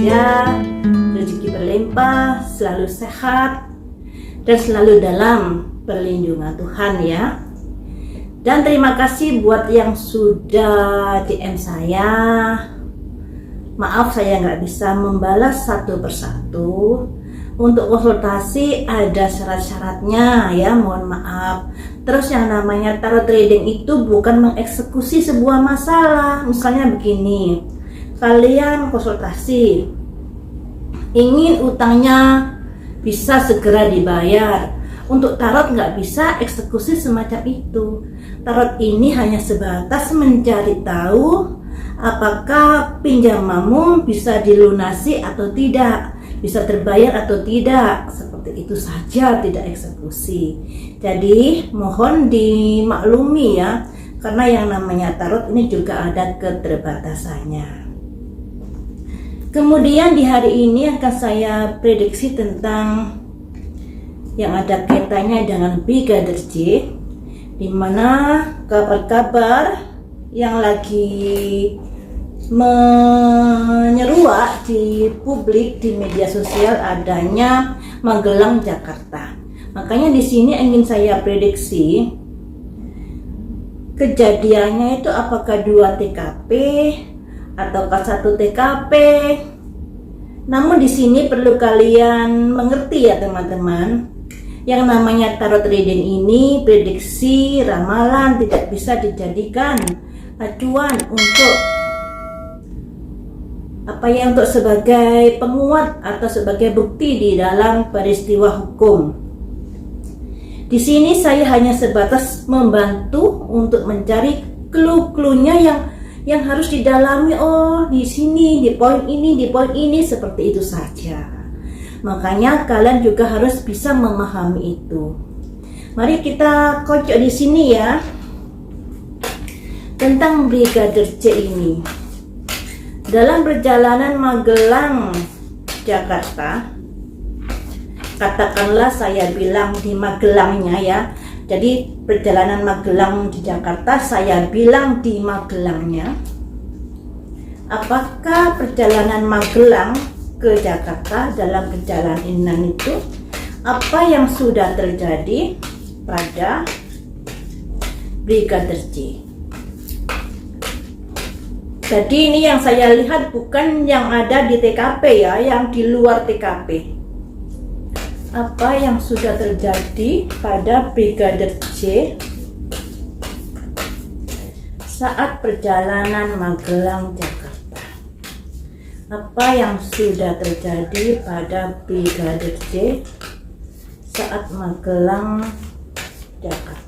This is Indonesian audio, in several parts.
bahagia, rezeki berlimpah, selalu sehat, dan selalu dalam perlindungan Tuhan ya. Dan terima kasih buat yang sudah DM saya. Maaf saya nggak bisa membalas satu persatu. Untuk konsultasi ada syarat-syaratnya ya, mohon maaf. Terus yang namanya tarot reading itu bukan mengeksekusi sebuah masalah. Misalnya begini, kalian konsultasi, ingin utangnya bisa segera dibayar. Untuk tarot nggak bisa eksekusi semacam itu. Tarot ini hanya sebatas mencari tahu apakah pinjamanmu bisa dilunasi atau tidak, bisa terbayar atau tidak, seperti itu saja, tidak eksekusi. Jadi mohon dimaklumi ya, karena yang namanya tarot ini juga ada keterbatasannya. Kemudian di hari ini akan saya prediksi tentang yang ada kaitannya dengan Brigadir J, di mana kabar-kabar yang lagi menyeruak di publik, di media sosial adanya Magelang, Jakarta. Makanya di sini ingin saya prediksi kejadiannya itu apakah 2 TKP ataukah 1 TKP. Namun di sini perlu kalian mengerti ya teman-teman, yang namanya tarot reading ini prediksi, ramalan, tidak bisa dijadikan acuan untuk untuk sebagai penguat atau sebagai bukti di dalam peristiwa hukum. Di sini saya hanya sebatas membantu untuk mencari clue-cluenya yang harus didalami. Oh, di sini, di poin ini, seperti itu saja. Makanya kalian juga harus bisa memahami itu. Mari kita kocok di sini ya, tentang Brigadir J ini. Dalam perjalanan Magelang, Jakarta, katakanlah saya bilang di Magelangnya ya. Jadi perjalanan Magelang di Jakarta, saya bilang di Magelangnya. Apakah perjalanan Magelang ke Jakarta, dalam perjalanan itu apa yang sudah terjadi pada Brigadir J? Jadi ini yang saya lihat bukan yang ada di TKP ya, yang di luar TKP. Apa yang sudah terjadi pada Brigadir J saat perjalanan Magelang, Jakarta? Apa yang sudah terjadi pada Brigadir J saat Magelang, Jakarta?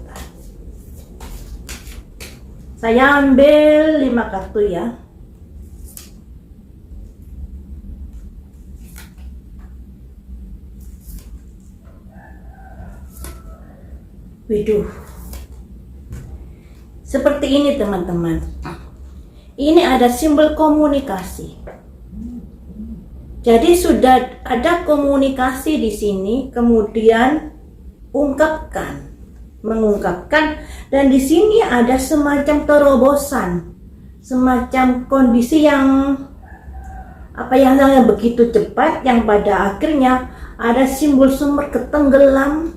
Saya ambil 5 kartu ya. Widuh, seperti ini teman-teman. Ini ada simbol komunikasi. Jadi sudah ada komunikasi di sini, kemudian mengungkapkan, dan di sini ada semacam terobosan, semacam kondisi yang begitu cepat, yang pada akhirnya ada simbol sumber ketenggelam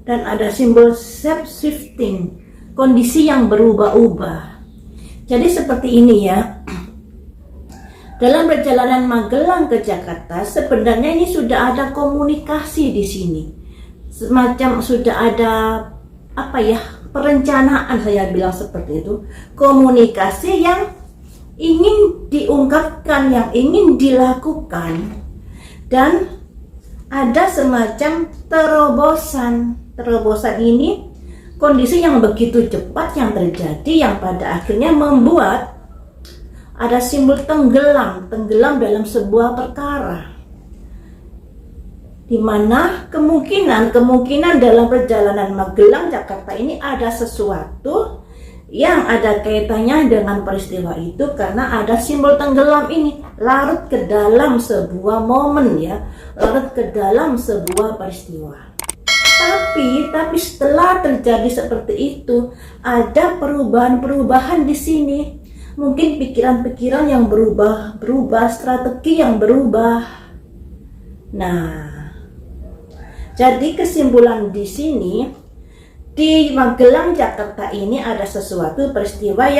dan ada simbol shape shifting, kondisi yang berubah-ubah. Jadi seperti ini ya. Dalam perjalanan Magelang ke Jakarta, sebenarnya ini sudah ada komunikasi di sini. Semacam sudah ada perencanaan, saya bilang seperti itu. Komunikasi yang ingin diungkapkan, yang ingin dilakukan. Dan ada semacam terobosan. Terobosan ini kondisi yang begitu cepat yang terjadi, yang pada akhirnya membuat ada simbol tenggelam dalam sebuah perkara, di mana kemungkinan dalam perjalanan Magelang, Jakarta ini ada sesuatu yang ada kaitannya dengan peristiwa itu, karena ada simbol tenggelam ini larut ke dalam sebuah momen ya, larut ke dalam sebuah peristiwa. Tapi setelah terjadi seperti itu, ada perubahan-perubahan di sini. mungkin pikiran-pikiran yang berubah, strategi yang berubah. Nah, jadi kesimpulan di sini, di Magelang, Jakarta ini ada sesuatu peristiwa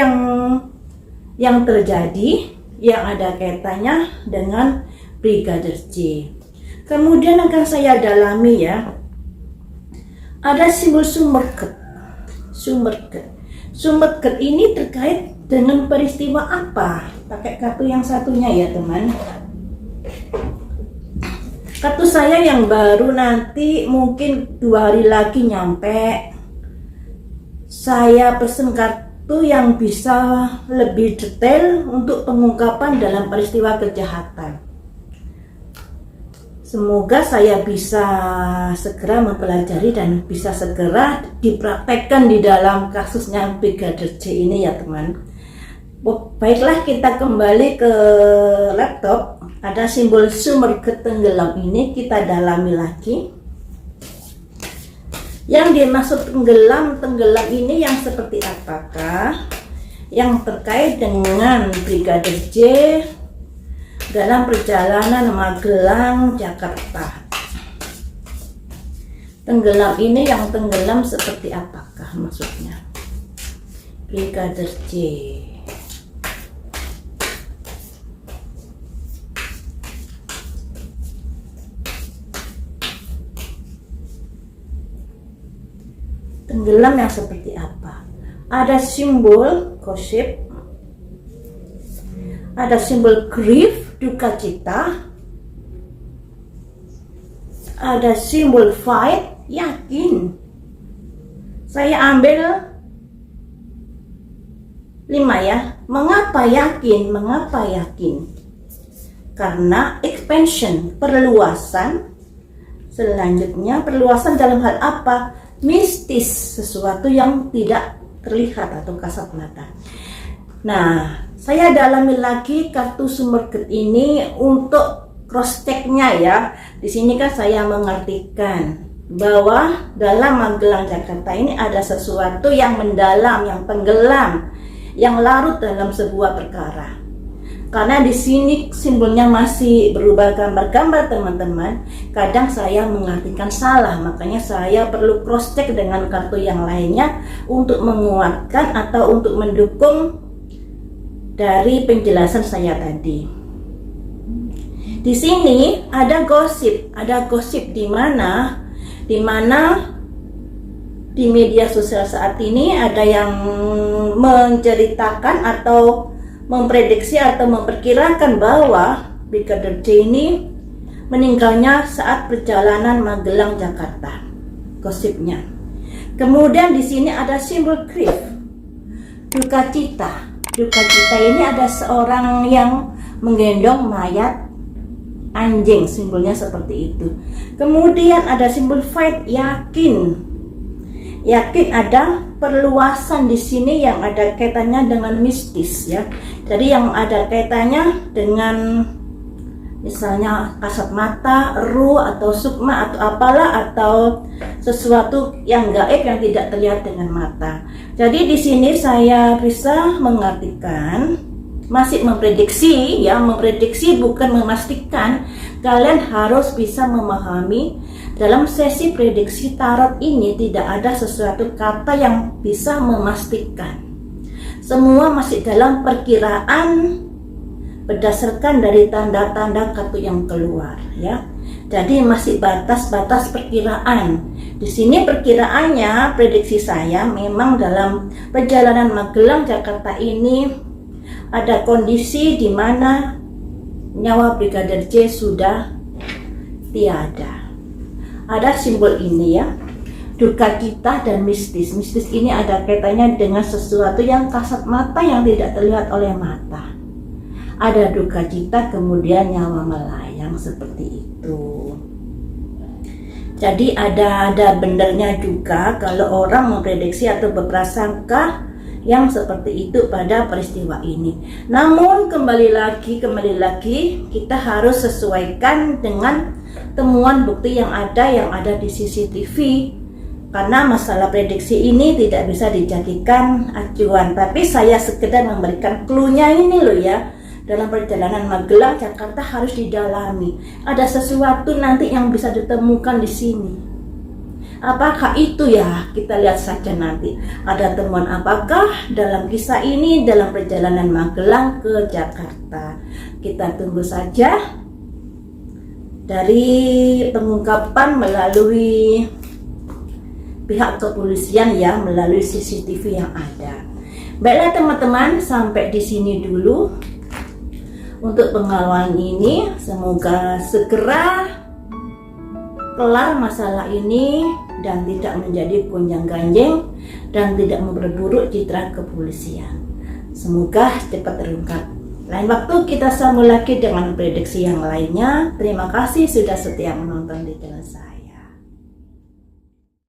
yang terjadi yang ada kaitannya dengan Brigadir J. Kemudian akan saya dalami ya. Ada simbol Sumberket. Sumberket ini terkait dengan peristiwa apa? Pakai kartu yang satunya ya teman. Kartu saya yang baru nanti mungkin 2 hari lagi nyampe. Saya pesen kartu yang bisa lebih detail untuk pengungkapan dalam peristiwa kejahatan. Semoga saya bisa segera mempelajari dan bisa segera dipraktekkan di dalam kasusnya Brigadir J ini ya teman. Baiklah, kita kembali ke laptop. Ada simbol Sumberket tenggelam ini kita dalami lagi. Yang dimaksud tenggelam ini yang seperti apakah? Yang terkait dengan Brigadir J dalam perjalanan Magelang, Jakarta. Tenggelam ini yang tenggelam seperti apakah maksudnya? Brigadir J. Tenggelam yang seperti apa? Ada simbol gosip, ada simbol grief, duka cita, ada simbol fight, yakin. Saya ambil 5 ya. Mengapa yakin? Mengapa yakin? Karena expansion, perluasan. Selanjutnya perluasan dalam hal apa? Mistis, sesuatu yang tidak terlihat atau kasat mata. Nah, saya dalami lagi kartu Sumberket ini untuk cross checknya ya. Di sini kan saya mengartikan bahwa dalam Magelang, Jakarta ini ada sesuatu yang mendalam, yang tenggelam, yang larut dalam sebuah perkara. Karena di sini simbolnya masih berubah gambar-gambar teman-teman. Kadang saya mengartikan salah, makanya saya perlu cross check dengan kartu yang lainnya untuk menguatkan atau untuk mendukung dari penjelasan saya tadi. Di sini ada gosip di mana di media sosial saat ini ada yang menceritakan atau memprediksi atau memperkirakan bahwa Brigadir J ini meninggalnya saat perjalanan Magelang, Jakarta. Gosipnya. Kemudian di sini ada simbol grief, duka cita. Duka cita ini ada seorang yang menggendong mayat anjing, simbolnya seperti itu. Kemudian ada simbol fight, yakin. Yakin ada perluasan di sini yang ada kaitannya dengan mistis ya. Jadi yang ada kaitannya dengan misalnya kasat mata, ruh atau sukma atau apalah, atau sesuatu yang gaib yang tidak terlihat dengan mata. Jadi di sini saya bisa mengartikan, masih memprediksi ya, memprediksi bukan memastikan. Kalian harus bisa memahami dalam sesi prediksi tarot ini tidak ada sesuatu kata yang bisa memastikan. Semua masih dalam perkiraan berdasarkan dari tanda-tanda kartu yang keluar ya. Jadi masih batas-batas perkiraan. Di sini perkiraannya, prediksi saya memang dalam perjalanan Magelang, Jakarta ini ada kondisi di mana nyawa Brigadir J sudah tiada. Ada simbol ini ya, duka cita dan mistis. Mistis ini ada kaitannya dengan sesuatu yang kasat mata yang tidak terlihat oleh mata. Ada duka cita, kemudian nyawa melayang seperti itu. Jadi ada benarnya juga kalau orang memprediksi atau berprasangka yang seperti itu pada peristiwa ini. Namun kembali lagi kita harus sesuaikan dengan temuan bukti yang ada di CCTV. Karena masalah prediksi ini tidak bisa dijadikan acuan, tapi saya sekedar memberikan clue-nya ini loh ya. Dalam perjalanan Magelang Jakarta harus didalami. Ada sesuatu nanti yang bisa ditemukan di sini. Apakah itu ya? Kita lihat saja nanti. Ada temuan apakah dalam kisah ini dalam perjalanan Magelang ke Jakarta? Kita tunggu saja dari pengungkapan melalui pihak kepolisian ya, melalui CCTV yang ada. Baiklah teman-teman, sampai di sini dulu untuk pengalaman ini. Semoga segera kelar masalah ini dan tidak menjadi gonjang-ganjing dan tidak memperburuk citra kepolisian. Semoga cepat terungkap. Lain waktu kita sambung lagi dengan prediksi yang lainnya. Terima kasih sudah setia menonton di channel saya.